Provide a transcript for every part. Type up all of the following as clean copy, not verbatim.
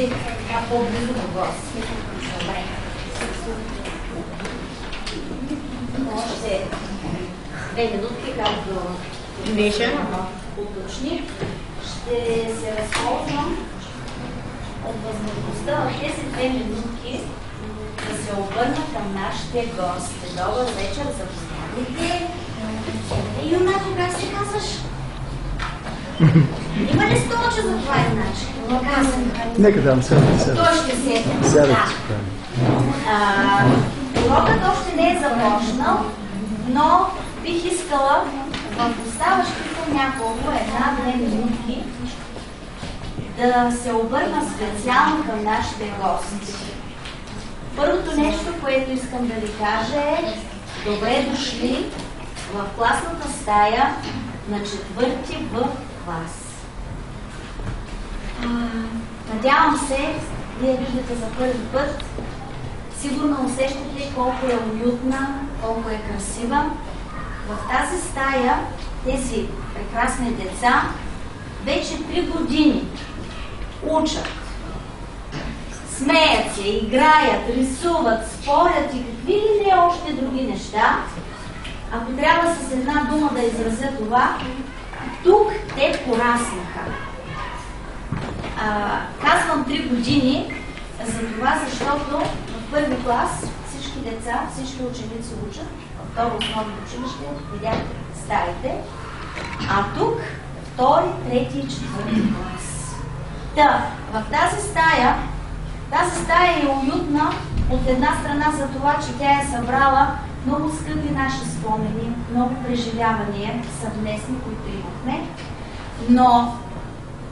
си по-близо до вас. Добре. Още 2 минутки, както уточни. Ще се възползвам от възможността в тези 2 минутки да се обърна към нашите гости. Добър вечер, запознавайте. Юнако, как се казваш? Има ли столче за това иначе? Нека дам сядам. Той ще седне. Сядайте. Урокът още не е започнал, но бих искала в оставащите няколко 1-2 минутки да се обърна специално към нашите гости. Първото нещо, което искам да ви кажа е: добре дошли в класната стая на 4-ти В клас. Надявам се, вие виждате за първи път, сигурно усещате колко е уютна, колко е красива. В тази стая тези прекрасни деца вече 3 години учат, смеят се, играят, рисуват, спорят и какви ли не още други неща. Ако трябва с една дума да изразя това, тук те пораснаха. Казвам 3 години, защото в първи клас всички деца, всички ученици учат, във второ основно училище видяхте стаите, а тук втори, трети и 4-ти клас. В тази стая е уютна от една страна за това, че тя е събрала много скъпи наши спомени, много преживявания съвместни, които имахме, но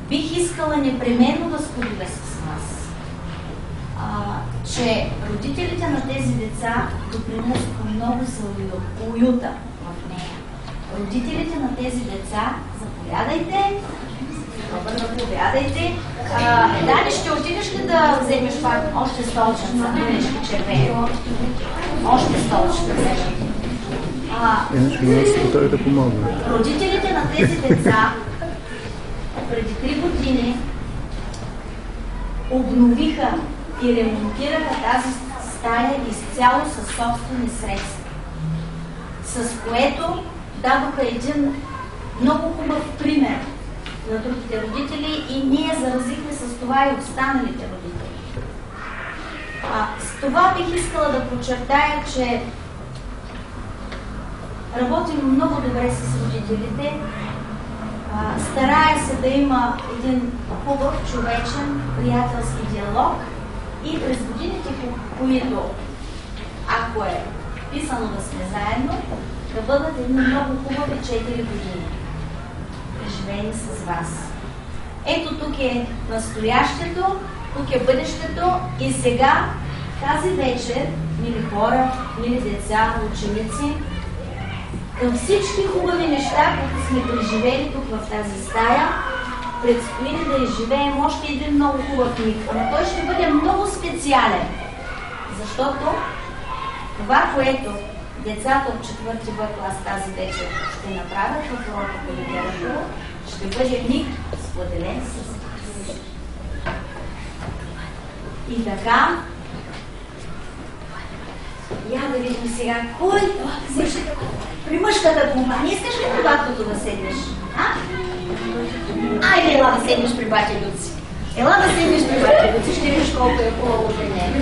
бих искала непременно да споделя с вас, че родителите на тези деца допринесоха много за уюта в нея. Родителите на тези деца, заповядайте, заповядайте. Дани, ще отидеш ли да вземеш още столченца? Нещо червено. Още столчета вземеш. Иначе да помогна. Родителите на тези деца преди 3 години обновиха и ремонтираха тази стая изцяло със собствени средства, с което дадоха един много хубав пример на другите родители и ние заразихме с това и останалите родители. С това бих искала да подчертая, че работим много добре с родителите. Старая се да има един хубав, човечен, приятелски диалог и през годините, по които, ако е писано да сме заедно, да бъдат едни много хубави 4 години, преживени с вас. Ето тук е настоящето, тук е бъдещето и сега, тази вечер, мили хора, мили деца, ученици, към всички хубави неща, които сме преживели тук в тази стая, предстои да изживеем още един много хубав миг, но той ще бъде много специален, защото това, което децата от 4-ти В клас тази вечер ще направят в урока по литература, ще бъде миг споделен с вас. И така, я да видим сега, кой при мъжката компания, искаш ли при баткото да седнеш? Айде, ела да седнеш при батя Люци. Ела да седнеш при батя Люци, ще видиш колко е хубаво при нея.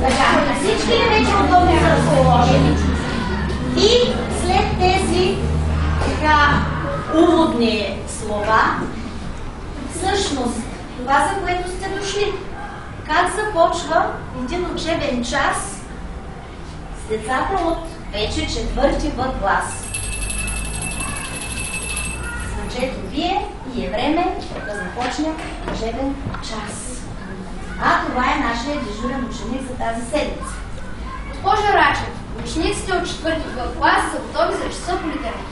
Така, всички ли вече удобни са разположени? И след тези така уводни слова, всъщност това, за което сте дошли, как започва един учебен час с децата от вече 4-ти В клас. Значето вие и е време да започнем учебен час. Това е нашия дежурен ученик за тази седмица. Госпожо Рачев, учениците от 4-ти В клас са готови за часа по литература.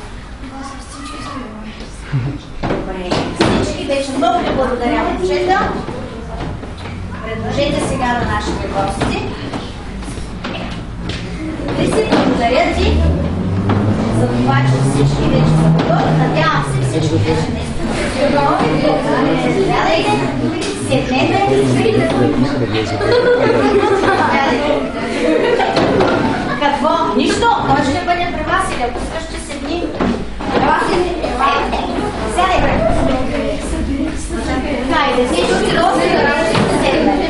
Добре, всички вече много ви благодаря, момчета. Предложете сега на нашите гости. Си благодаря ти за това, че всички вече са готови. Надявам се всички вече наистина са готови. Седнете. Какво? Нищо. Той ще бъде при вас или ако искаш, ще седни. Сядай. Хайде, всички доси да седнете.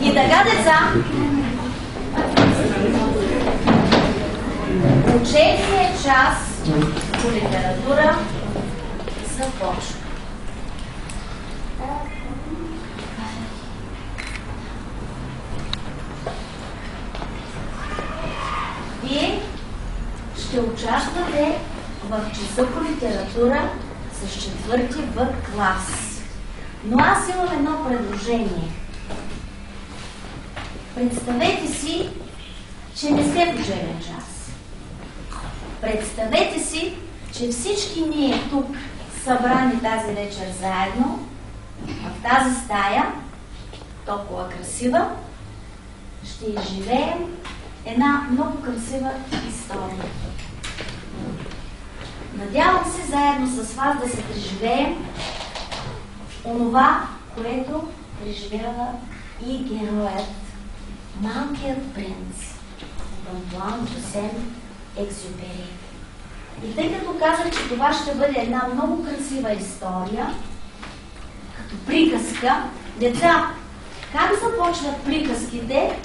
И така, деца, учебният час по литература започва. Вие ще участвате в часа по литература с 4-ти В клас. Но аз имам едно предложение. Представете си, че не сте в учебен час. Представете си, че всички ние тук, събрани тази вечер заедно, в тази стая, толкова красива, ще изживеем една много красива история. Надявам се заедно с вас да се преживеем онова, което преживява и героят, Малкият принц от Антуан де Сент-Екзюпери. И тъй като казах, че това ще бъде една много красива история, като приказка, деца, как започват приказките,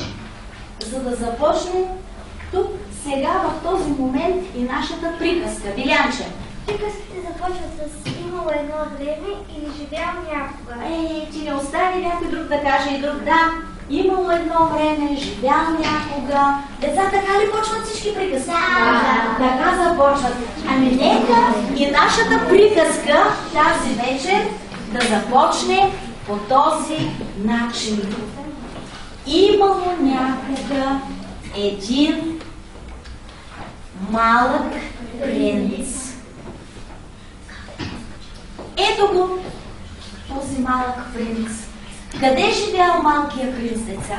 за да започне тук, сега, в този момент и нашата приказка? Билянче. Приказките започват с имало едно време или живял някога. Ти не остави някой друг да каже и друг. Да, имало едно време, живял някога. Деца, така ли почват всички приказки? Да. Така започват. Ами нека и нашата приказка тази вечер да започне по този начин. Имало някога един малък принц. Ето го, този малък принц. Къде живял малкият принц, деца?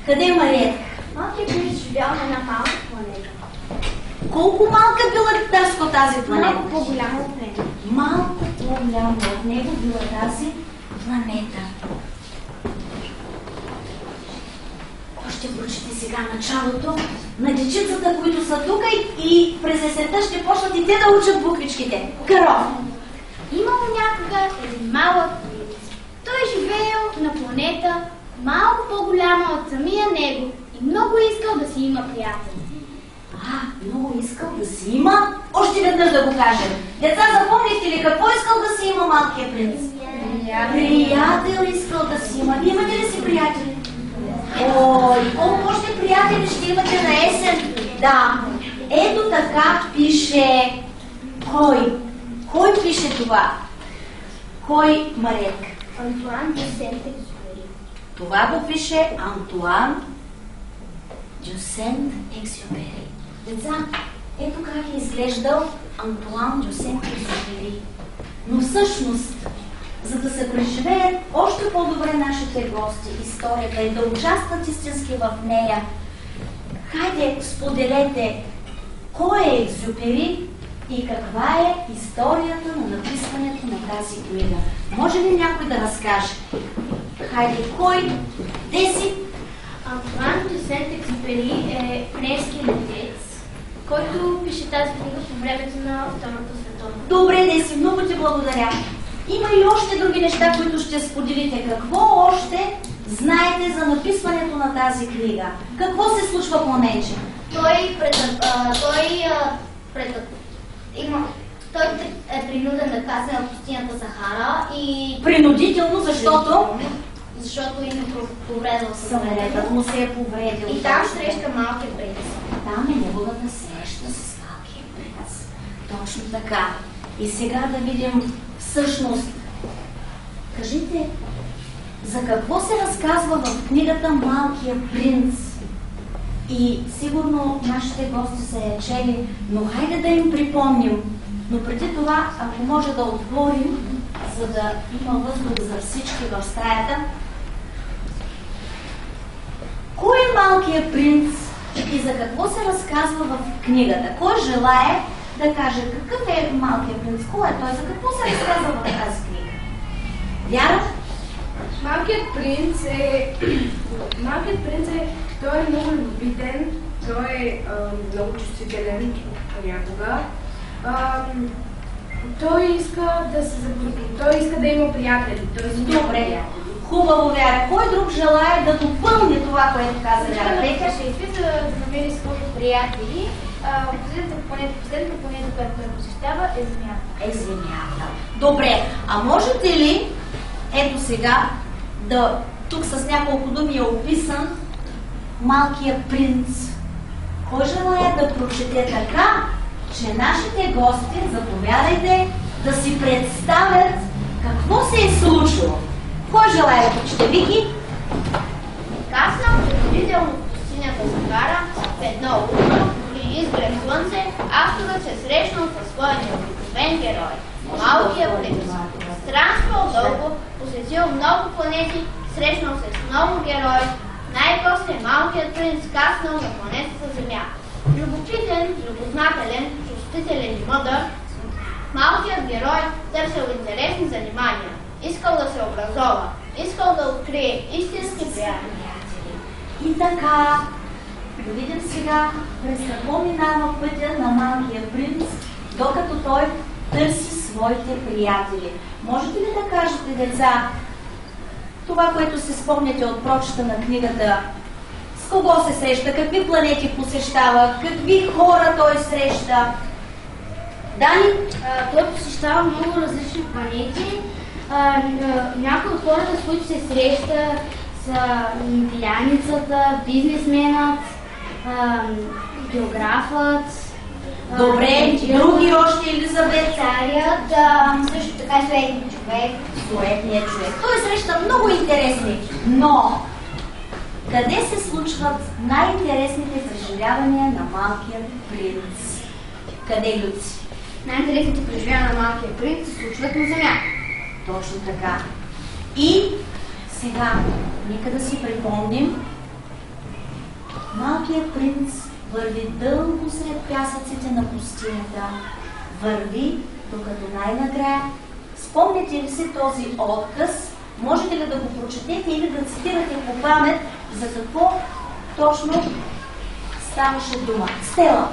Къде Мариет? Малкият принц живял на една малка планета. Колко малка била тази планета? Малко по-голяма от него. Малко по-голяма от него била тази планета. Кой ще прочете сега началото на дечицата, които са тук и през есента ще почнат и те да учат буквичките? Каро! Имало някога един малък принц. Той живеел на планета малко по-голяма от самия него и много искал да си има приятели. Много искал да си има? Още веднъж да го кажем. Деца, запомнихте ли какво искал да си има малкият принц? Приятел искал да си има. Вие имате ли си приятели? Ой, колко още приятели ще имате на есен? Да. Ето така пише. Кой? Кой пише това? Кой, Марек? Антуан де Сент-Екзюпери. Това го пише Антуан де Сент-Екзюпери. Деца, ето как е изглеждал Антуан де Сент-Екзюпери. Но всъщност, за да се преживеят още по-добре нашите гости, историята и да участват истински в нея, хайде споделете кой е Екзюпери и каква е историята на написването на тази книга. Може ли някой да разкаже? Хайде, кой? Де си? Антуан де Сент-Екзюпери е френски летец, който пише тази книга по времето на Втората световна. Добре, де си, много ти благодаря. Има и още други неща, които ще споделите. Какво още знаете за написването на тази книга? Какво се случва по нече? Той е принуден да каже на пустинята Сахара и... Принудително, защото им повредил самолетът му се е повредил. И там среща малкият принц. Там е неговата среща с малкият принц. Точно така. И сега да видим всъщност. Кажите, за какво се разказва в книгата Малкият принц? И сигурно нашите гости са я чели, но хайде да им припомним. Но преди това, ако може да отворим, за да има въздух за всички в стаята. Кой е Малкият принц и за какво се разказва в книгата? Кой желае да каже какъв е Малкият принц, кой е той, за какво се разказва в тази книга. Вяра? Малкият принц е... Той е много любопитен, той е много чувствителен понякога. Той иска да има приятели. Добре. Хубаво, Вяра. Кой друг желая да допълни това, което каза Вяра? Петя ще изписа да намери своите приятели. Последната планета, която той посещава, е Земята. Земята. Добре. А можете ли, ето сега, тук с няколко думи е описан Малкият принц. Кой желая да прочете така, че нашите гости, заповядайте, да си представят какво се е случило? Кой желая да прочете? Вики? Каснал предварително в пустинята Сахара, в едно утро, при изгрев слънце, авторът се срещнал със своя необикновен герой, Малкия принц. Странствал дълго, посетил много планети, срещнал се с много герои, най-после Малкият принц каснал на планетата Земя. Любопитен, любознателен, чувствителен и мъдър, малкият герой търсил интересни занимания, искал да се образова, искал да открие истински приятели. И така, да видим сега през какво минава пътя на Малкия принц, докато той търси своите приятели. Можете ли да кажете, деца, това, което се спомняте от прочета на книгата, с кого се среща, какви планети посещава, какви хора той среща? Дани? Той посещава много различни планети. Някои от хората, с които се среща, са пияницата, бизнесменът, географът. Добре, други още, Елизабет? Царят, също така суетният човек. Суетният човек. Той среща много интересни, но къде се случват най-интересните преживявания на Малкия принц? Къде, Люци? Най-интересните преживявания на Малкия принц се случват на Земята. Точно така. И сега, нека да си припомним, Малкият принц върви дълго сред пясъците на пустинята. Върви, докато най-накрая. Спомняте ли си този отказ? Можете ли да го прочетете или да цитирате по памет за какво точно ставаше дума? Стела.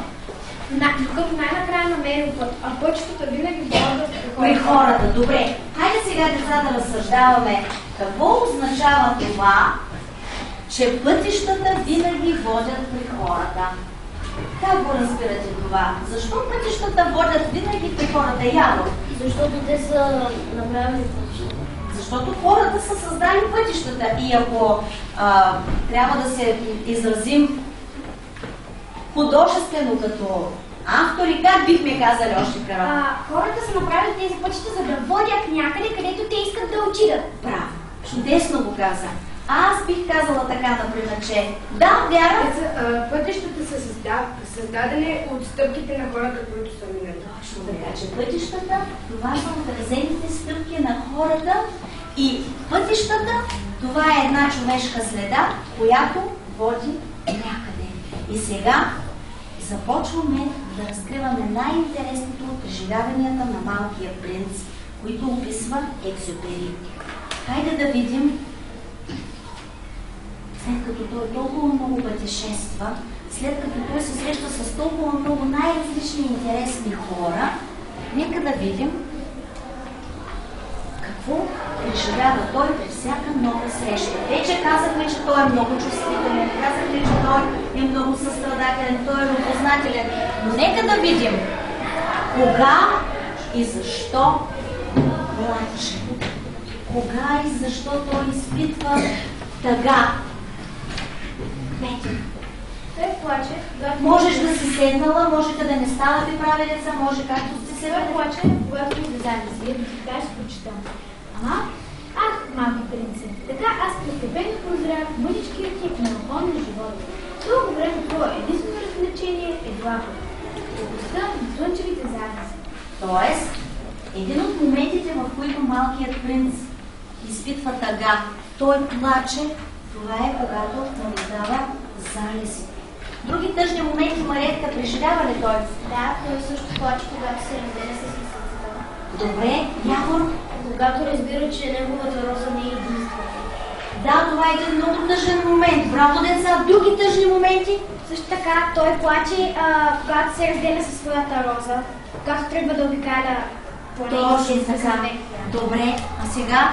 Докато най-накрая намерил път, а пътищата винаги водят При хората. Добре. Хайде сега, деца, да разсъждаваме. Какво означава това, че пътищата винаги водят при хората? Как го разбирате това? Защо пътищата водят винаги при хората? Яво? Защото те са направили пътищата. Защото хората са създали пътищата. И ако трябва да се изразим художествено като автори, как бихме казали още права? Хората са направили тези пътища, за да водят някъде, където те искат да отидат. Браво! Чудесно го каза. Аз бих казала така, например, че да, Вяра. Пътищата са създадени от стъпките на хората, които са минали. Точно така, че пътищата, това са отразените стъпки на хората и пътищата, това е една човешка следа, която води някъде. И сега започваме да разкриваме най-интересното от преживяванията на Малкия принц, които описва Екзюпери. Хайде да видим, след като той толкова много пътешества, след като той се среща с толкова много най-различни интересни хора, нека да видим какво преживява той при всяка нова среща. Вече казахме, че той е много чувствителен, казахме, че той е много състрадателен, той е любознателен. Но нека да видим кога и защо плаче. Кога и защо той изпитва тъга. Той плаче. Можеш да си седнала, можете да не ставате правилеца, може както сте се Той плаче, когато излезе на свет, така ще прочитам. Ах, малки принце, така аз постепенно прозрях мъничкият тип на околни живота. Дълго време това единствено развлечение е главата. Областта на слънчевите зависи. Тоест, един от моментите, в които Малкият принц изпитва тъга, той плаче, това е когато наблюдава залези. други тъжни моменти Мариетка преживява ли той? Да, той също плаче, когато се разделя с лисицата. Добре, Явор? Когато разбира, че неговата роза не е единствена. Да, това е един много тъжен момент. Браво, деца! Други тъжни моменти? Също така той плаче, когато се разделя със своята роза, когато трябва да обикаля по Точно така. Добре, а сега,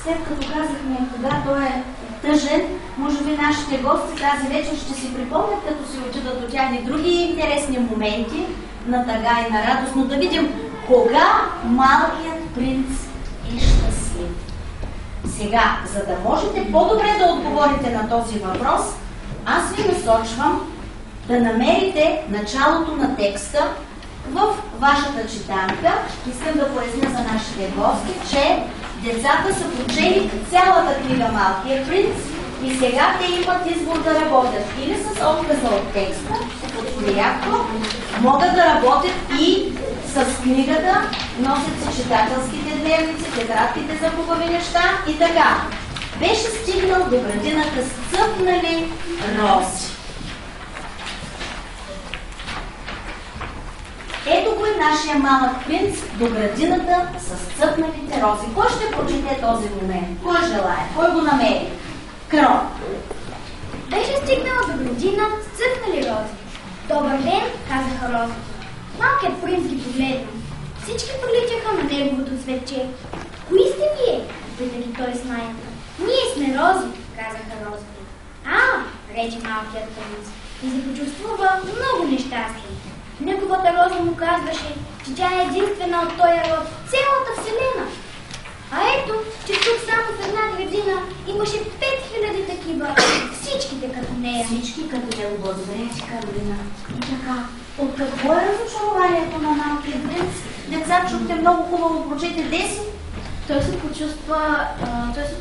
след като казахме кога той е тъжен, може би нашите гости тази вечер ще си припомнят, като си отидат от тях и други интересни моменти на тъга и на радост, но да видим кога малкият принц е щастлив. Сега, за да можете по-добре да отговорите на този въпрос, аз ви насочвам да намерите началото на текста в вашата читанка. Искам да поясня за нашите гости, че децата са прочели цялата книга Малкият принц и сега те имат избор да работят или с отказа от текста, от приятно, могат да работят и с книгата, носят си читателските дневници, тетрадките за хубави неща и така. Беше стигнал до градината с цъфнали рози. Ето го и нашия малък принц до градината с цъфналите рози. Кой ще прочете този момент? Кой желая? Кой го намери? Каро. Беше стигнала до градина с цъфнали рози. Добър ден, казаха розите. Малкият принц ги погледна. Всички приличаха на неговото цветче. Кои сте вие? Пита ги той с майка. Ние сме рози, казаха розите. Рече малкият принц и се почувствува много нещастлив. Неговата роза му казваше, че тя е единствена от този род в цялата вселена. А ето, че тук само в една градина имаше 5000 такива, всичките като нея. Всички като него. Благодаря ти, Каролина. И така, от какво е разочарованието на малкия принц? Деца, чухте много хубаво, прочете Деси. Той се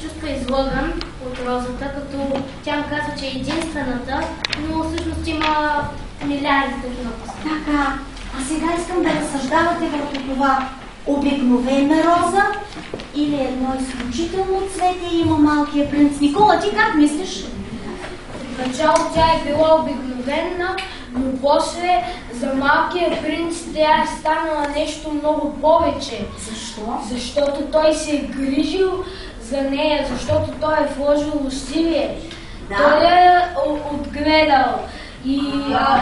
чувства излъган от розата, като тя му казва, че е единствената, но всъщност има милиарди такива. Така, а сега искам да разсъждавате върху това. Обикновена роза или едно изключително цвете има малкия принц? Никола, ти как мислиш? В начало тя е била обикновена, но после за малкия принц тя е станала нещо много повече. Защо? Защото той се е грижил за нея, защото той е вложил усилие. Да. Той е отгледал и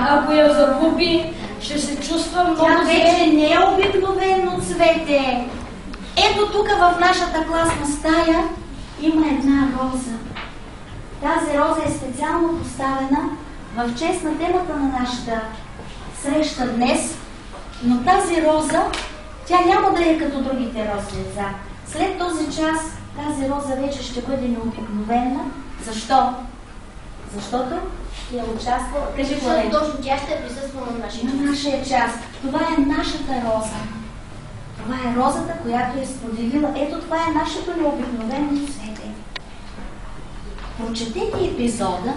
ако я загуби, ще се чувства много Тя зле. вече не е обикновено цвете. Ето тук в нашата класна стая има една роза. Тази роза е специално поставена в чест на темата на нашата среща днес, но тази роза, тя няма да е като другите рози, деца. След този час тази роза вече ще бъде необикновена. Защо? Защото ще е участвала. Кажи, Валерия. Точно тя ще присъства на нашия час. На нашия час. Това е нашата роза. Това е розата, която е споделила. Ето това е нашето необикновено цвете. Прочетете епизода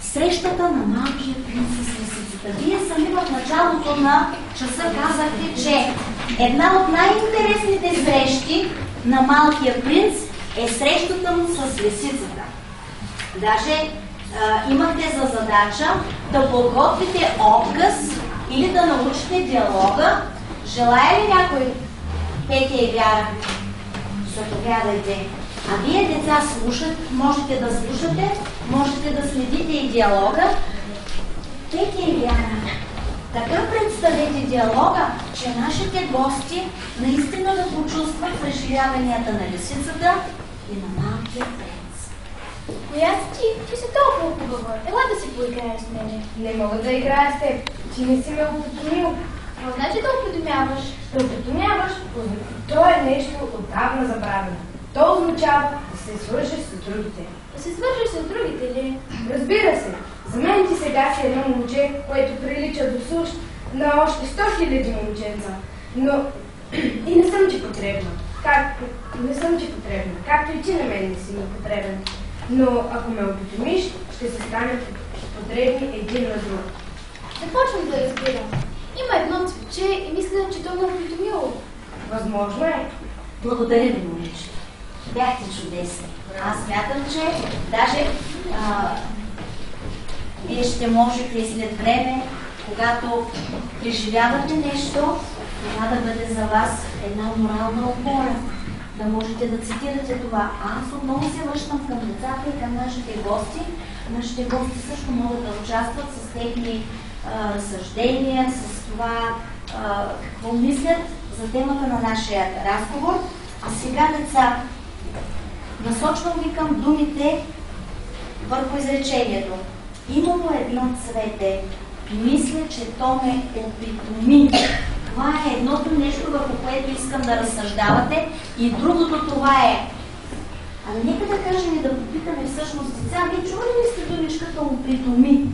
Срещата на малкия принц с лисицата. Вие сами в началото на часа казахте, че една от най-интересните срещи на малкия принц е срещата му с лисицата. Даже имахте за задача да подготвите отказ или да научите диалога. Желая ли някой? Петя и Вяра? Заповядайте. А вие, деца, можете да слушате, можете да следите и диалога. Петя и Вяра, така представете диалога, че нашите гости наистина да почувстват преживяванията на лисицата и на малкия принц. Коя си ти си толкова хубава? Ела да си поиграеш с мене. Не мога да играя с теб. Ти не си ме опитомил. А значи да опитомяваш? Да опитомяваш, то е нещо отдавна забравено. То означава да се свържеш с другите. Да се свържеш с другите ли? Разбира се, за мен ти сега си едно момче, което прилича до сущ на още 100 000 момченца. Но и не съм ти потребна. Както и ти на мен не си ми потребен. Но ако ме опитомиш, ще се станем потребни един на друг. Започвам да разбирам. Има едно цвече и мисля, че то ме опитомило. Възможно е. Благодаря ви, момичета. Бяхте чудесни. Аз смятам, че даже вие ще можете след време, когато преживявате нещо, това да бъде за вас една морална опора. Да можете да цитирате това. Аз отново се връщам към децата и към нашите гости. Нашите гости също могат да участват с техни разсъждения, с това какво мислят за темата на нашия разговор. А сега, деца, насочвам ви към думите върху изречението. Имало едно цвете, мисля, че то ме опитоми. Това е едното нещо, върху което искам да разсъждавате, и другото това е. Ами нека да кажем и да попитаме всъщност деца, вие чували ли сте думичката опитоми?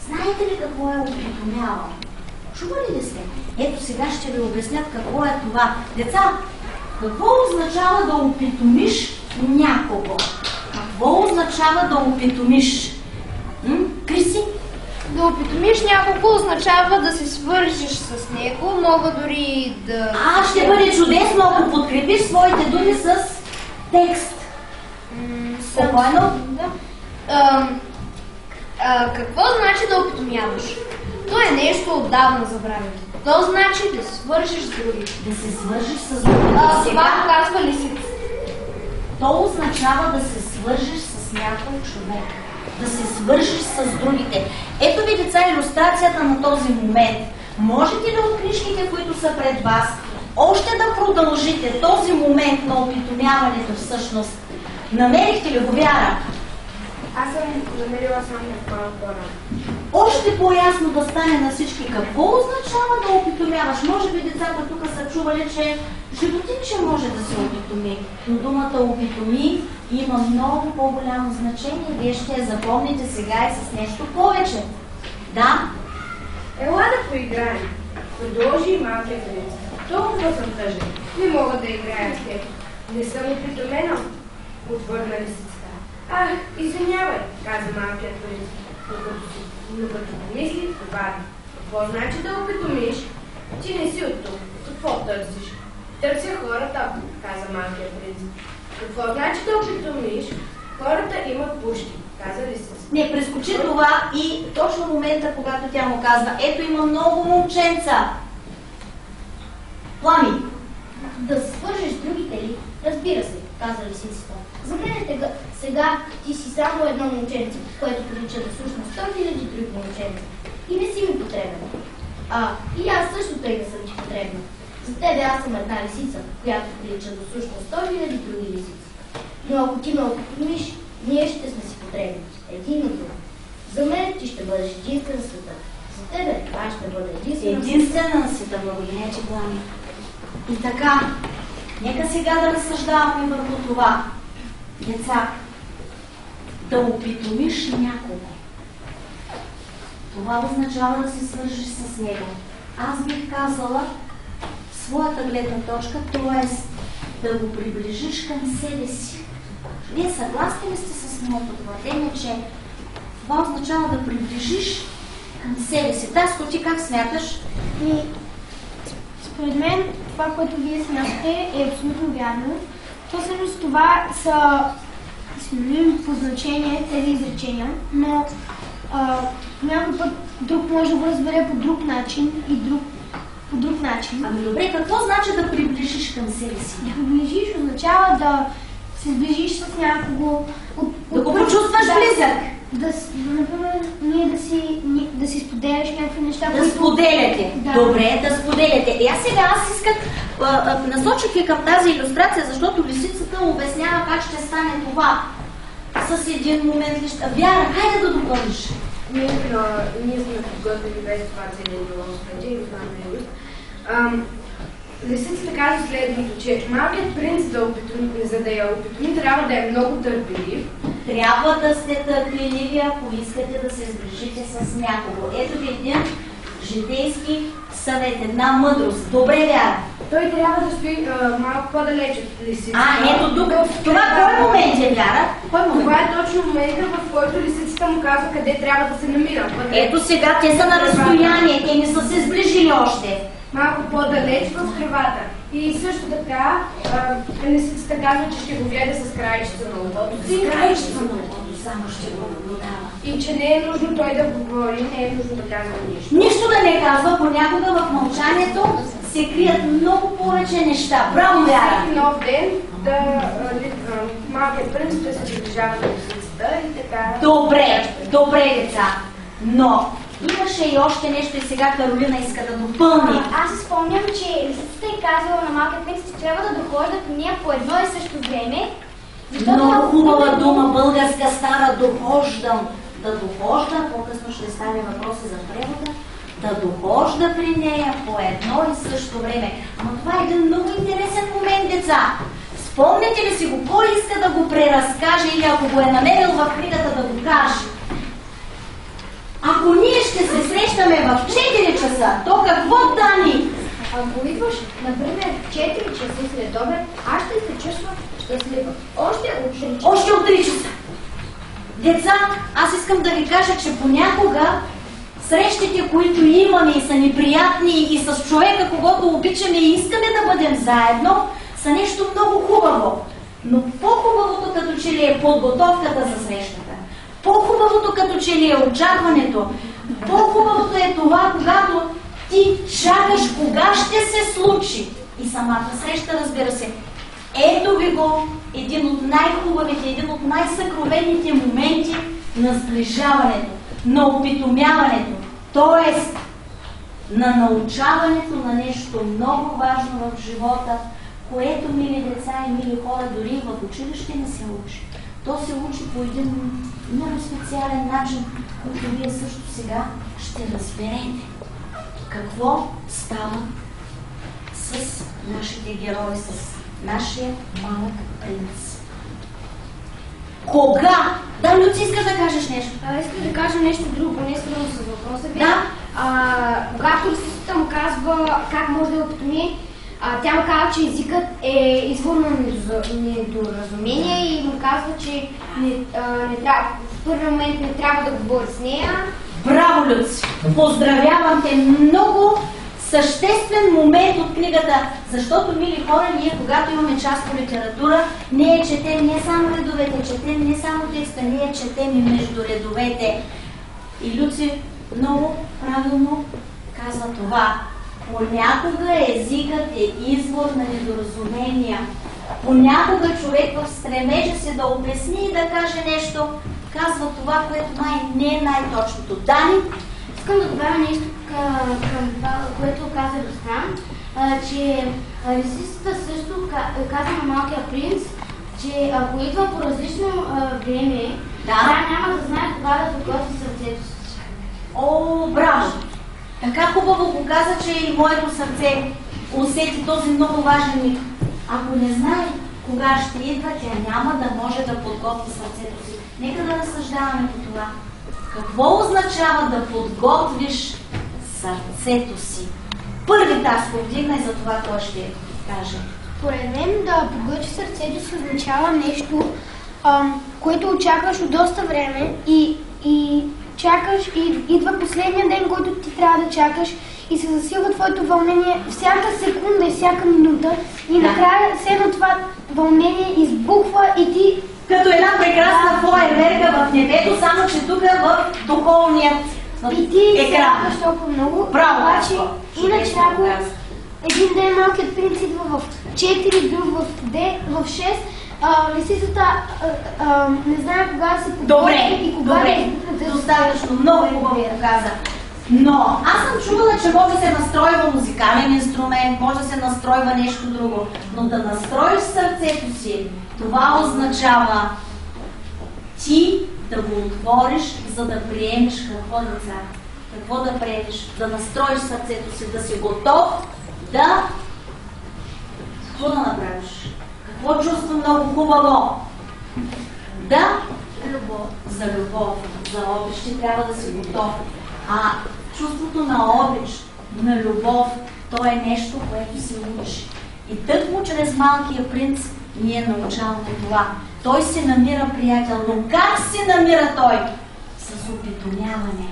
Знаете ли какво е опитомявам? Чували ли сте? Ето сега ще ви обяснят какво е това. Деца, какво означава да опитомиш някого? Какво означава да опитомиш? Криси? Да опитомиш някого означава да се свържиш с него, мога дори да... Ще бъде чудесно, ако подкрепиш своите думи с текст. Спокойно? Да. Какво значи да опитомяваш? То е нещо отдавна забравено. То значи да се свържиш с другите. Да се свържиш с другите. Това казва лисица. То означава да се свържиш с някой човек. Да се свържиш с другите. Ето ви, деца, илюстрацията на този момент. Можете ли от книжките, които са пред вас, още да продължите този момент на опитомяването всъщност? Намерихте ли го, Вяра? Аз съм намерила само малко по-рано. Още по-ясно да стане на всички какво означава да опитомяваш. Може би децата тук са чували, че животинче може да се опитоми, но думата опитоми има много по-голямо значение. Вие ще я запомните сега и с нещо повече. Да? Ела да поиграем. Продължи малкият принц. Толкова съм тъжен. Не мога да играя с теб. Не съм опитомена. Отвърна лисицата. Извинявай, каза малкият принц. Но като помисли, добави. Какво значи да опитомиш? Ти не си от тук. Какво търсиш? Търся хората, каза малкият принц. Какво значи да опитомиш? Хората имат пушки, каза лисицата. Не, прескочи това и точно в момента, когато тя му казва, ето има много момченца. Плами. Да се свържеш с другите ли? Разбира се, каза лисицата. За мен сега ти си само едно момченце, което прилича да всъщност 100 000 други момченца. И не си ми потребен. И аз също тъй не съм ти потребна. За тебе аз съм една лисица, която прилича до всъщност 100 000 други лисици. Но ако ти ме опитомиш, ние ще сме си потребни. Един на друг. За мен ти ще бъдеш единствен на света. За тебе аз ще бъда единствена на света. Благодаря, че Плами. И така, нека сега да разсъждаваме върху това. Деца, да опитомиш някого. Това означава да се свържиш с него. Аз бих казала своята гледна точка, т.е. да го приближиш към себе си. Вие съгласни ли сте с моето твърдение, че това означава да приближиш към себе си? Таско, ти как смяташ? Според мен, това, което вие смятате, е абсолютно вярно. То всъщност това са синоним по значение тези изречения, но някой път друг може да го разбере по друг начин и по друг начин. Ами добре, какво значи да приближиш към себе си? Да приближиш означава да се сближиш с някого. Да го почувстваш близък. Например, да си споделяш някакви неща. Да споделяте. Да. Добре, да споделяте. И аз исках, насочих я към тази илюстрация, защото лисицата обяснява как ще стане това. С един момент ли ще... Вяра, хайде да допълниш. Ние сме подготвили без това целият диалог, и знам. Лисицата казва следното, че малкият принц, за да я опитоми, трябва да е много търпелив. Трябва да сте търпеливи, ако искате да се сближите с някого. Ето ви един житейски съвет, една мъдрост. Добре, Вяра. Той трябва да стои малко по-далеч от лисицата. Ето тук. Това кой момент е, Вяра? Това е точно момента, в който лисицата му казва къде трябва да се намира. Ето сега, те са на разстояние, те не са се сближили още. Малко по-далеч в тревата. И също така, лисицата казва, че ще го гледа с краищата на ухото си. Краищата на ухото само ще го наблюдава. И че не е нужно той да говори, не е нужно да казва нищо. Нищо да не казва, понякога в мълчанието се крият много повече неща. Браво, Вяра! Всеки нов ден малкият принц да се приближава до лисицата и така... Добре, деца. Но имаше и още нещо и сега Каролина иска да допълни. Аз си спомням, че лисицата е казала на малкият принц, че трябва да дохожда при нея по едно и също време. Много хубава дума, българска стара, дохождам. Да дохожда, по-късно ще стане въпроса за превода, да дохожда при нея по едно и също време. Ама това е един много интересен момент, деца. Спомняте ли си го? Кой иска да го преразкаже или ако го е намерил в книгата да го каже? Ако ние ще се срещаме в 4 часа, то какво дани? Ако идваш, например, в 4 часа след обед, аз ще се чувствам щастлива. Още от 3 часа. Още от 3 часа. Деца, аз искам да ви кажа, че понякога срещите, които имаме и са неприятни и с човека, когото обичаме и искаме да бъдем заедно, са нещо много хубаво. Но по-хубавото като че ли е подготовката за срещата. По-хубавото като че ли е очакването. По-хубавото е това, когато ти чакаш кога ще се случи. И самата среща, разбира се. Ето ви го един от най-хубавите, един от най-съкровените моменти на сближаването, на опитомяването, т.е. на научаването на нещо много важно в живота, което, мили деца и мили хора, дори в училище не се учи. То се учи по един много специален начин, който вие също сега ще разберете. Какво става с нашите герои, с нашия малък принц? Кога? Да, Люци, искаш да кажеш нещо? Искам да кажа нещо друго, не свързано с въпроса ви. Да. Когато лисицата му казва как може да опитоми, тя му казва, че езикът е извор на недоразумение и му казва, че в първи момент не трябва да говори с нея. Браво, Люци! Поздравявам те! Много съществен момент от книгата, защото, мили хора, ние, когато имаме част по литература, ние четем не само редовете, четем не само текста, ние четем и между редовете. И Люци много правилно казва това. Понякога езикът е извор на недоразумения. Понякога човек в стремежа се да обясни и да каже нещо, казва това, което не е най-точното. Дани? Искам да добавя нещо към това, което каза Рустам, че лисицата също каза на малкия принц, че ако идва по различно време, тя няма да знае кога да подготви сърцето си. О, браво! Така хубаво го каза, че и моето сърце усети този много важен миг. Ако не знае кога ще идва, тя няма да може да подготви сърцето си. Нека да разсъждаваме по това. Какво означава да подготвиш сърцето си? Първи таз повдигна и за това кой ще каже. Поред мен да подготвиш сърцето си означава нещо, което очакваш от доста време и чакаш и идва последния ден, който ти трябва да чакаш и се засилва твоето вълнение всяка секунда и всяка минута и накрая все това вълнение избухва и ти... Като една прекрасна фойерверка в небето, само че тук в духовният екран. И ти се радваш толкова много, обаче иначе ако един ден малкият принц идва в 4, друг в 6, лисицата не знае кога да се подготви и кога да достатъчно, много хубаво каза. Но аз съм чувала, че може да се настройва музикален инструмент, може да се настройва нещо друго, но да настроиш сърцето си, това означава ти да го отвориш, за да приемеш какво, деца? Какво да приемеш? Да настроиш сърцето си, да си готов да... Какво да направиш? Какво чувство много хубаво? Да? Любов. За любов, за обич ти трябва да си готов. А чувството на обич, на любов, то е нещо, което се учи. И тъкмо чрез малкия принц ние научаваме това. Той се намира приятел, но как се намира той? С опитомяване.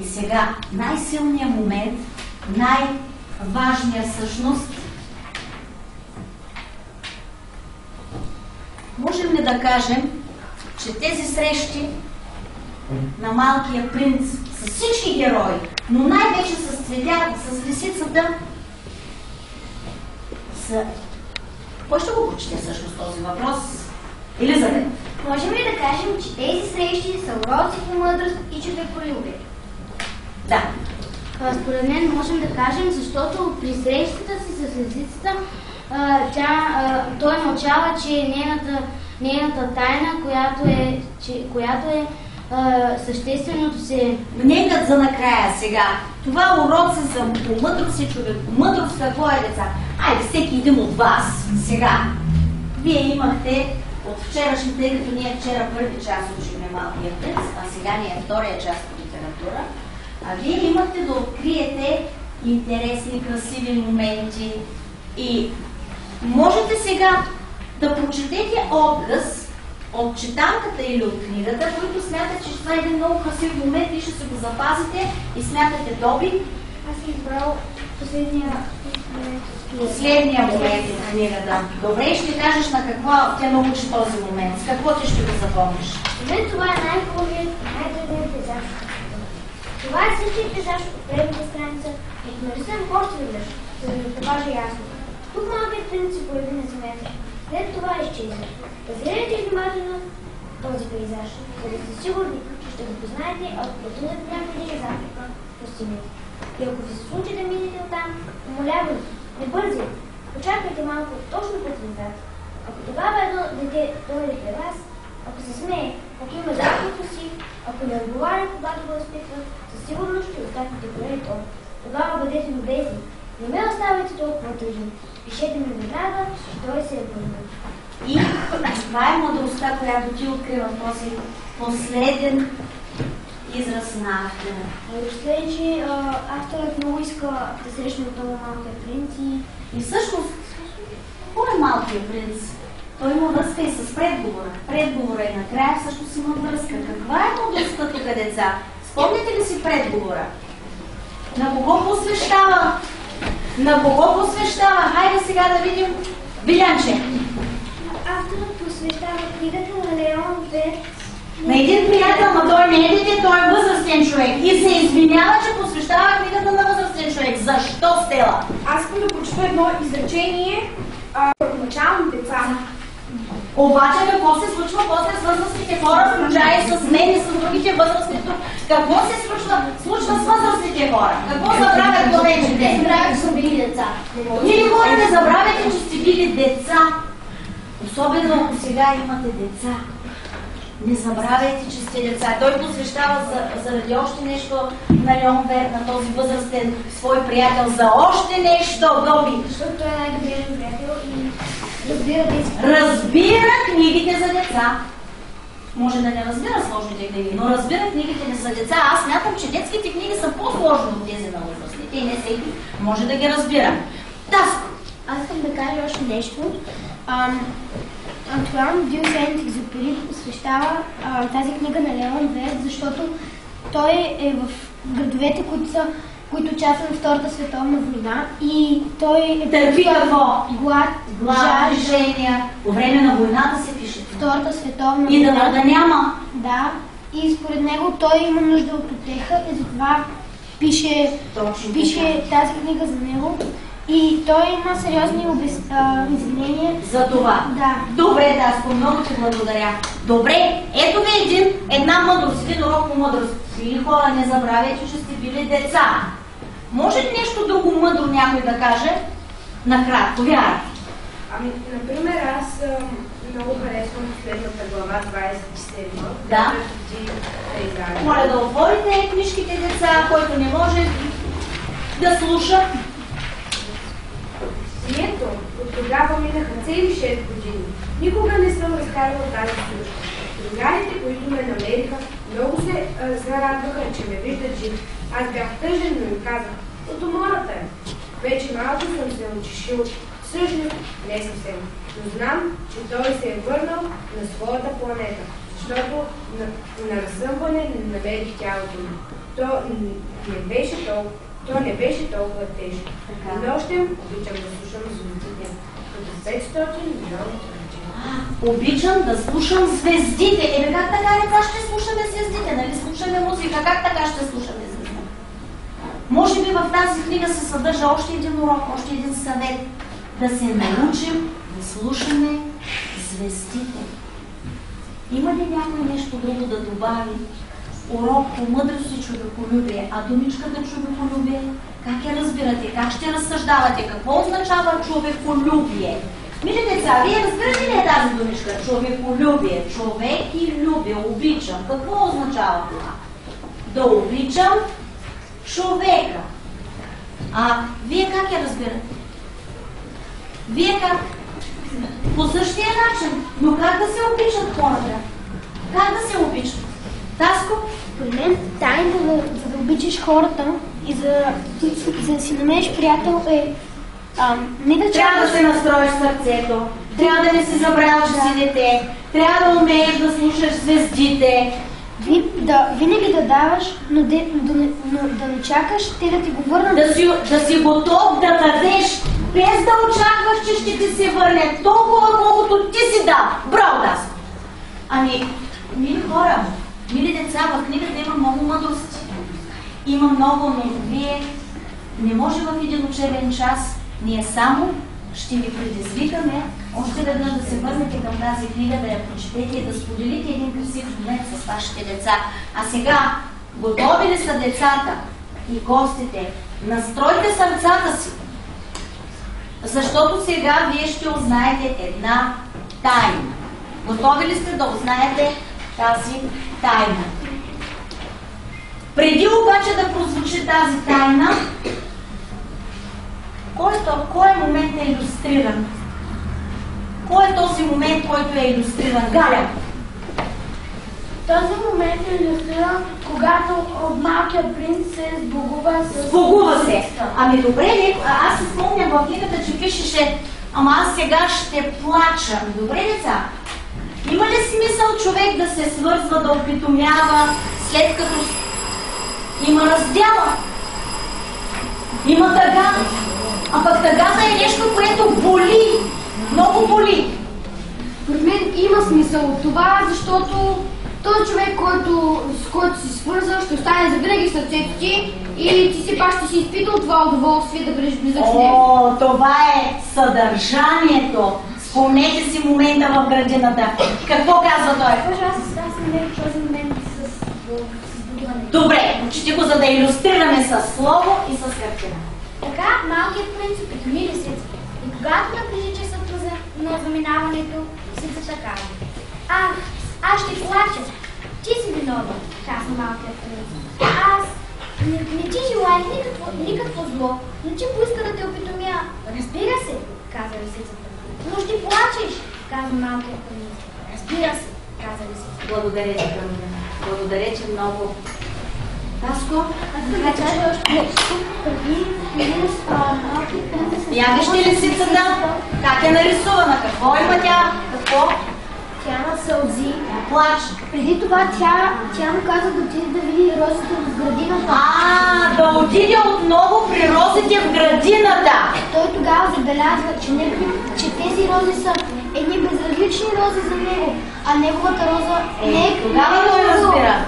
И сега най-силният момент, най-важният всъщност, можем ли да кажем, че тези срещи на Малкия принц с всички герои, но най-вече с цветята, с лисицата, са... Кой ще го прочете всъщност този въпрос? Елизабет. Можем ли да кажем, че тези срещи са уроци по мъдрост и човеколюбие? Да. Според мен можем да кажем, защото при срещата си с лисицата той научава, че нейната тайна, която е същественото се... Нека за накрая сега. Това уроци за мъдрост и човек. Мъдрост какво е, деца? Айде, всеки един от вас сега. Вие имахте от вчерашните, тъй като ние вчера първи час учихме Малкия принц, а сега ни е втория част по литература. А вие имахте да откриете интересни, красиви моменти и можете сега да прочетете отказ от четанката или от книгата, които смятате, че това е един много красив момент и ще се го запазите и смятате Доби. Аз съм избрал Последния момент в книгата. Добре, ще кажеш на какво те научи този момент. С какво ти ще го запомниш? Това е най-хубавият, най-дългият пейзаж. Това е същия пейзаж от предната страница, като нарисувам още веднъж, за да ви покажа ясно. Тук Малкият принц се появи на земята. След това изчезна. Базирайте внимателно този пейзаж, за да сте сигурни, че ще го познаете, ако пътувате някъде из Африка по стените. И ако ви се случи да минете оттам, умолявам, не бързайте, очаквайте малко точно път назад. Ако тогава едно дете дойде при вас, ако се смее, ако има запахто си, ако не отговаря, когато го изпитва, със сигурност ще останете поне то. Тогава бъдете любезни. Не ме оставайте толкова тъжен. Пишете ми веднага, че той се е върнал. И това е мъдростта, която ти открива този последен израз на автора. Мъдростта е, че авторът много иска да срещне отново Малкия принц И всъщност, какво е Малкият принц? Той има връзка и с предговора. Предговора и накрая всъщност има връзка. Каква е мъдростта тук, деца? Спомните ли си предговора? На кого посвещава? На кого посвещава? Хайде сега да видим. Билянче. авторът посвещава книгата на Леон Верц На един приятел, но той не е дете, той е възрастен човек. И се извинява, че посвещава книгата на възрастен човек. Защо, Стела? Аз искам да прочета едно изречение първоначално деца. Обаче какво се случва после с възрастните хора, включая и с мен и с другите възрастни тук? Какво се случва с възрастните хора? Какво забравят главечите? Забравят, че са били деца. Или хора не забравяйте, че сте били деца. Особено ако сега имате деца. Не забравяйте, че сте деца. Той посвещава заради още нещо на Леон Верт, на този възрастен свой приятел, за още нещо, Доби. защото той е най-добрият приятел и разбира детските. Разбира книгите за деца. Може да не разбира сложните книги, но разбира книгите за деца. Аз смятам, че детските книги са по-сложни от тези на възрастните и не всеки може да ги разбира. Таско. Аз искам да кажа още нещо. Антуан де Сент-Екзюпери посвещава тази книга на Леон Верт, защото той е в градовете, които участват в Втората световна война и той е Търпи какво? глад, Глад, жажда, лишения. По време на войната се пише. Втората световна И война. да няма. Да, и според него той има нужда от утеха и затова пише тази книга за него. И той има сериозни извинения. За това. Да. Добре, Таско, много ти благодаря. Добре, ето ви една мъдрост, един урок по мъдрост. Или хора, не забравяйте, че сте били деца. Може ли нещо друго мъдро някой да каже? Накратко, Вяра. Ами, например, аз много харесвам последната глава 27. Да. Пейзажи. Моля да отворите книжките, деца, който не може да слуша. И ето, от тогава минаха цели 6 години. Никога не съм разказвала тази случка. Другарите, които ме намериха, много се зарадваха, че ме виждат жив. Аз бях тъжен, но им казах, от умората е. Вече малко съм се утешил. Всъщност, не съвсем. Но знам, че той се е върнал на своята планета, защото на разсъмване не намерих тялото ми. То не беше толкова тежко. И нощем обичам да слушам звуците, като 500 милиона човече. Обичам да слушам звездите. Как така, деца, ще слушаме звездите? Нали слушаме музика? Как така ще слушаме звездите? Може би в тази книга се съдържа още един урок, още един съвет. Да се научим да слушаме звездите. Има ли някой нещо друго да добави? Урок по мъдрост и човеколюбие. А думичката човеколюбие, как я разбирате? Как ще разсъждавате? Какво означава човеколюбие? Мили деца, вие разбирате ли тази думичка? Човеколюбие. Човек и любя, обичам. Какво означава това? Да обичам човека. А вие как я разбирате? Вие как? По същия начин. Но как да се обичат хората? Как да се обичат? Таско? При мен тайна, за да обичаш хората и за да си намериш приятел е не да трябва да се настроиш сърцето, трябва да не си забравяш, че си дете, трябва да умееш да слушаш звездите. Винаги да даваш, но да не чакаш те да ти го върнат. Да си готов да дадеш, без да очакваш, че ще ти се върне толкова, колкото ти си дал. Браво, Таско! Ами, мили хора, мили деца, в книгата има много мъдрости. Има много, но вие не може в един учебен час. Ние само ще ви предизвикаме още веднъж да се върнете към тази книга, да я прочетете и да споделите един красив момент с вашите деца. А сега, готови ли са децата и гостите? Настройте сърцата си, защото сега вие ще узнаете една тайна. Готови ли сте да узнаете тази тайна? Преди обаче да прозвучи тази тайна, кой момент е илюстриран? Кой е този момент, който е илюстриран? Галя? Този момент е илюстриран, когато от малкият принц се сбогува с... Сбогува се! Ами добре, аз се спомням в книгата, че пишеше, ама аз сега ще плача. Добре, деца? Има ли смисъл човек да се свързва, да опитомява, след като има раздяла? Има тъга? А пък тъгата е нещо, което боли. Много боли. Според мен има смисъл от това, защото този човек, с който си свързал, ще остане завинаги в сърцето ти и ти си пак ще си изпитал това удоволствие да бъдеш близък с него. О, това е съдържанието. Спомнете си момента в градината. Какво казва той? Аз намерих този момент с сбогуване. Добре, учите го, за да илюстрираме с слово и с картина. Така малкият принц опитоми лисицата. И когато наближи часът на заминаването, лисицата казва: аз ще плача. Ти си виновен, каза малкият принц. Аз не ти желая никакво зло, но ти поиска да те опитомя. Разбира се, каза лисицата. Но ще плачеш, каза малкият принц. Разбира се, каза лисицата. Благодаря ти, Камина. Благодаря ти много. Таско? Така че още преди малкият принц... Я вижте лисицата, как е нарисувана, какво има тя, какво? Тя на сълзи. Плаче. Преди това тя му каза да отиде да види розите в градината. Да отиде отново при розите в градината. Той тогава забелязва, че тези рози са едни безразлични рози за него, а неговата роза не е... Тогава той разбира.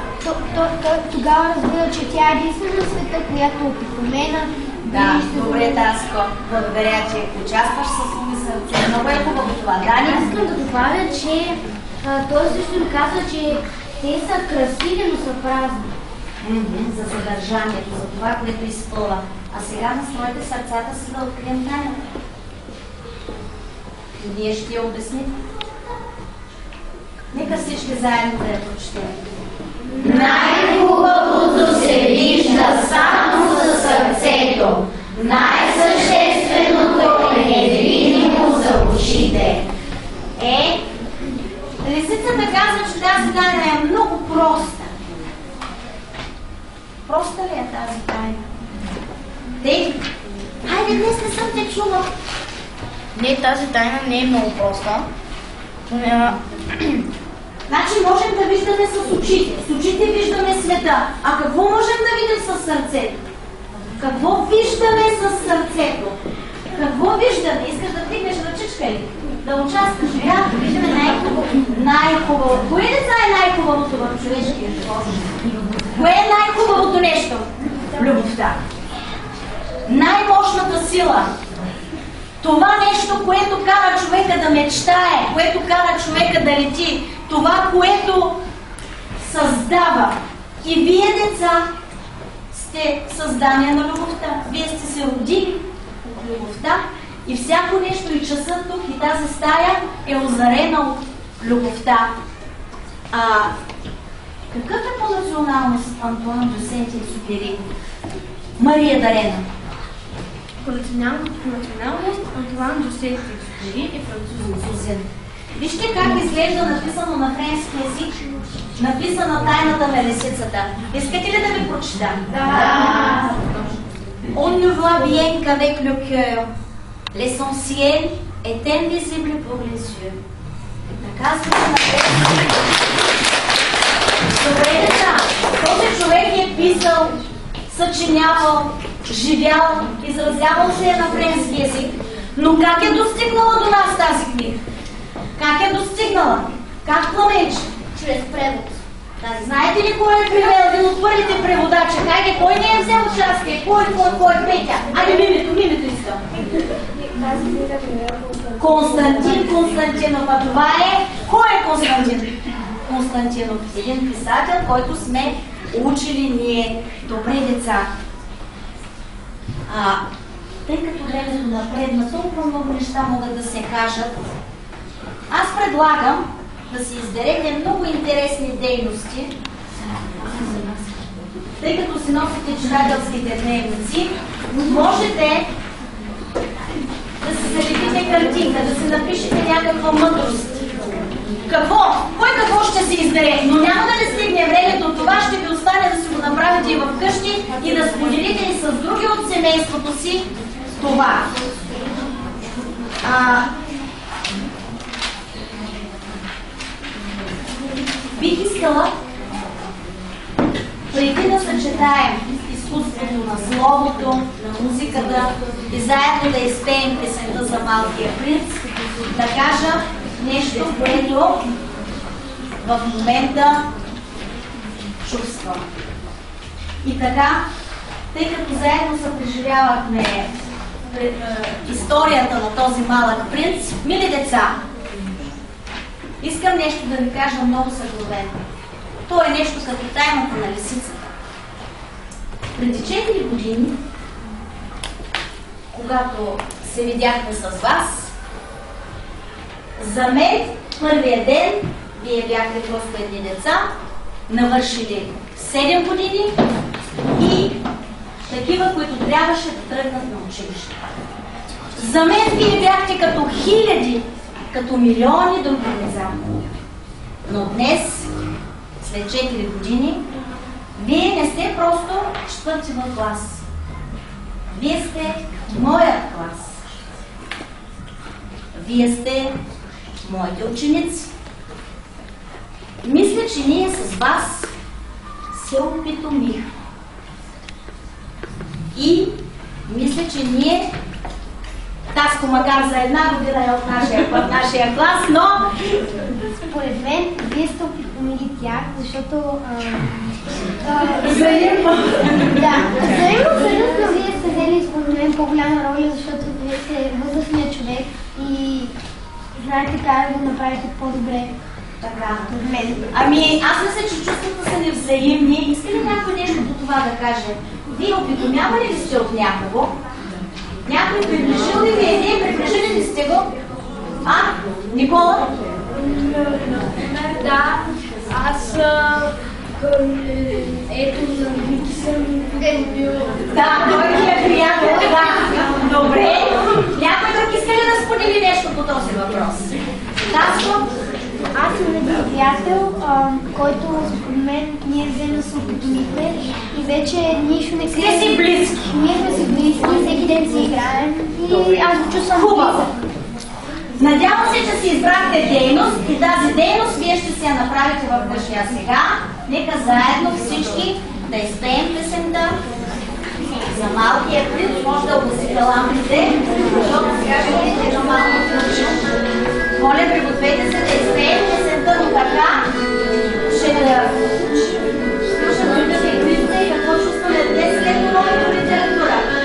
Той тогава разбира, че тя е единствена в света, която е опитомена. Да, добре, Таско. Благодаря, че участваш с мисълта. Много е хубаво това. Дани? Аз искам да добавя, че той също ми казва, че те са красиви, но са празни. За съдържанието, за това, което изпълва. А сега настройте сърцата си да открием тайната. Вие ще я обясните. Нека всички заедно да я прочетем. Най-хубавото се вижда само със сърцето. Най-същественото е невидимо за очите. Лисицата казва, че тази тайна е много проста. Проста ли е тази тайна? Хайде, днес не съм те чула. Не, тази тайна не е много проста. Значи можем да виждаме с очите. С очите виждаме света. А какво можем да видим с сърцето? Какво виждаме с сърцето? Какво виждаме? Искаш да вдигнеш ръчичка ли? да участваш. Да, виждаме най-хубаво. Кое деца е най-хубавото в човешкия живот? Кое е най-хубавото нещо? Любовта. Най-мощната сила. Това нещо, което кара човека да мечтае, което кара човека да лети. Това, което създава. И вие, деца, сте създания на любовта. Вие сте се родили от любовта и всяко нещо, и часът тук, и тази стая е озарена от любовта. Какъв е по националност Антуан де Сент-Екзюпери? Мария Дарена. По националност Антуан де Сент-Екзюпери е французин. Вижте как изглежда написано на френски език, написано Тайната на лисицата. Искате ли да ви прочита? Да! On ne voit bien qu'avec le cœur. L'essentiel est invisible pour les yeux. Така се добре, деца, този човек е писал, съчинявал, живял, изразявал се на френски език. Но как е достигнала до нас тази книга? Как е достигнала? Как пламенче? Чрез превод. Знаете ли кой е привел? Един от първите преводачи. Хайде, кой не е взел участие? Кой, Петя? Айде, мимето искам. Константин Константинов. А това е... Кой е Константин Константинов? Един писател, който сме учили ние. Добре, деца. Тъй като времето напредна, толкова много неща могат да се кажат. Аз предлагам да си изберете много интересни дейности, тъй като си носите читателските дневници, можете да си залепите картинка, да си напишете някаква мъдрост. Какво? Кой какво ще си избере? Но няма да не стигне времето, това ще ви остане да си го направите и в къщи и да споделите и с други от семейството си това. Бих искала преди да съчетаем изкуството на словото, на музиката и заедно да изпеем песента за Малкия принц, да кажа нещо, което в момента чувствам. И така, тъй като заедно съпреживявахме историята на този малък принц, мили деца, искам нещо да ви кажа много съкровено. То е нещо като тайната на лисицата. Преди 4 години, когато се видяхме с вас, за мен първия ден, вие бяхте просто едни деца, навършили 7 години и такива, които трябваше да тръгнат на училище. За мен вие бяхте като хиляди, като милиони други деца. Но днес, след 4 години, вие не сте просто четвърти в клас. Вие сте моят клас. Вие сте моите ученици. Мисля, че ние с вас се опитомихме. И мисля, че ние, Таско макар за една година е от нашия клас, но... Според мен, вие сте опитомили тях, защото... Взаимно. Да, взаимно вие сте взели според мен по-голяма роля, защото вие сте възрастният човек и знаете как да го направите по-добре. Така, от мен. Ами, аз мисля, че чувствата са невзаимни. Иска ли някой нещо по това да каже? Вие опитомявали ли сте от някого? Някой приближил ли ви е? Вие приближили ли сте го? Никола? Да, аз ето за Вики съм бил. Да, той ми е приятел, да. Добре. Някой друг иска ли да сподели нещо по този въпрос? Таско? Аз имам един приятел, който според мен ние взема се опитомихме и вече нищо не крие. Сте си близки. Ние сме си близки, всеки ден си играем и аз го чувствам хубаво. Надявам се, че си избрахте дейност и тази дейност вие ще си я направите в къщи. А сега, нека заедно всички да изпеем песента за Малкия принц. Може да обосите лампите, защото сега ще видите едно малко ключе. Моля, пригответе се да изпеем песента, но така ще да слушаме Любка и Крипка и какво чувстваме днес след новата литература.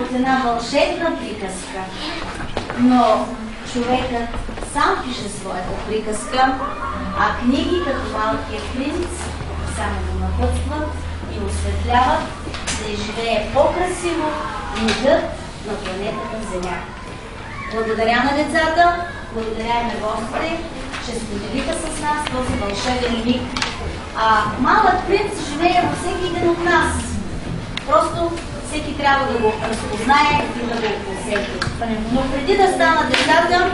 от една вълшебна приказка. Но човекът сам пише своята приказка, а книги като Малкият принц само го напътстват и осветляват да живее по-красиво мигът на планетата Земя. Благодаря на децата, благодаря и на гостите, че споделиха с нас този вълшебен миг. Малък принц живее във всеки един от нас. Просто всеки трябва да го разпознае и да го усети. Но преди да станат децата,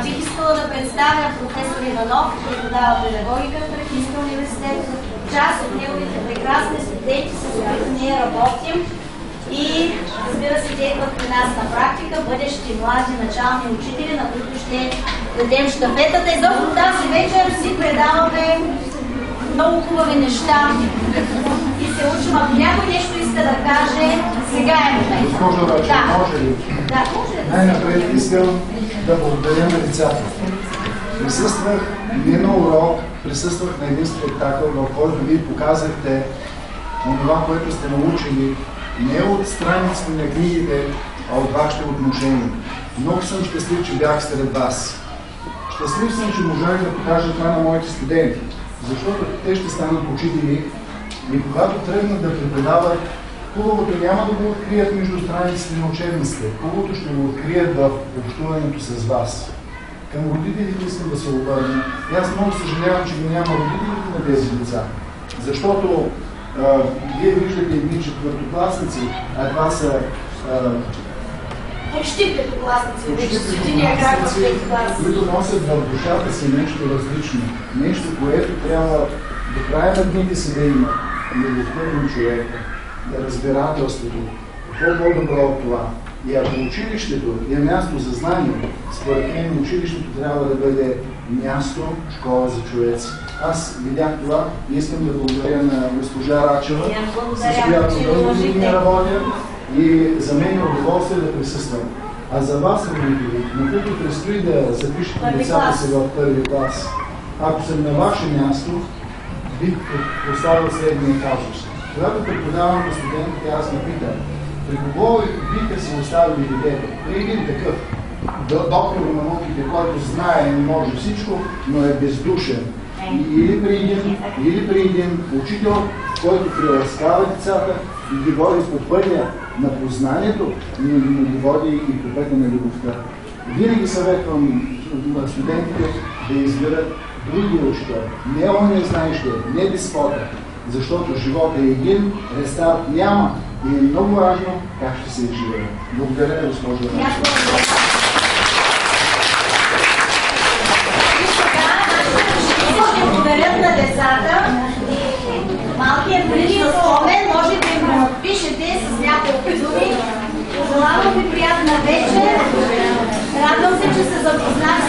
Бих искала да представя професор Иванов, преподава педагогика в Тракийския университет. Част от неговите прекрасни студенти, с които ние работим и разбира се, те идват при нас на практика, бъдещи млади начални учители, на които ще дадем щафетата. Изобщо тази вечер си предаваме много хубави неща и се учим. Ако някой нещо иска да каже, сега е момент. Госпожо Рача, може ли? Да, може ли? Най-напред искам да благодаря на децата. Присъствах не на урок, присъствах на един спектакъл, в който вие показахте това, което сте научили не от страниците на книгите, а от вашите отношения. Много съм щастлив, че бях сред вас. Щастлив съм, че можах да покажа това на моите студенти, защото те ще станат учители и когато тръгнат да преподават, хубавото няма да го открият между страниците на учебниците, хубавото ще го открият в общуването с вас. Към родителите искам да се обърна. И аз много съжалявам, че го няма родителите на тези деца, защото вие виждате едни четвъртокласници, а това са почти петокласници, вече с единия крак в трети клас, които носят в душата си нещо различно, нещо, което трябва до края на дните си да има любовта към човека, да разбирателството. Какво по-добро от това? И ако училището е място за знание, според мен училището трябва да бъде място, школа за човеци. Аз видях това и искам да благодаря на госпожа Рачева, с която много години работя и за мен е удоволствие да присъствам. А за вас, родители, на които предстои да запишете децата си в първи клас, ако съм на ваше място, бих поставил следния казус. Когато преподавам на студентите, аз ме питам, при кого биха си оставили детето? При един такъв доктор на науките, който знае и не може всичко, но е бездушен. Или при един учител, който приласкава децата и ги води по пътя на познанието, но ги води и по пътя на любовта. Винаги съветвам на студентите да изберат други учител. Не он знаещия, не деспота, защото живота е един, рестарт няма и е много важно как ще се живее. Благодаря, госпожо Рачева. Благодарят на децата. Малкият приличен спомен може да им го напишете с няколко думи. Пожелавам ви приятна вечер. Радвам се, че се запознах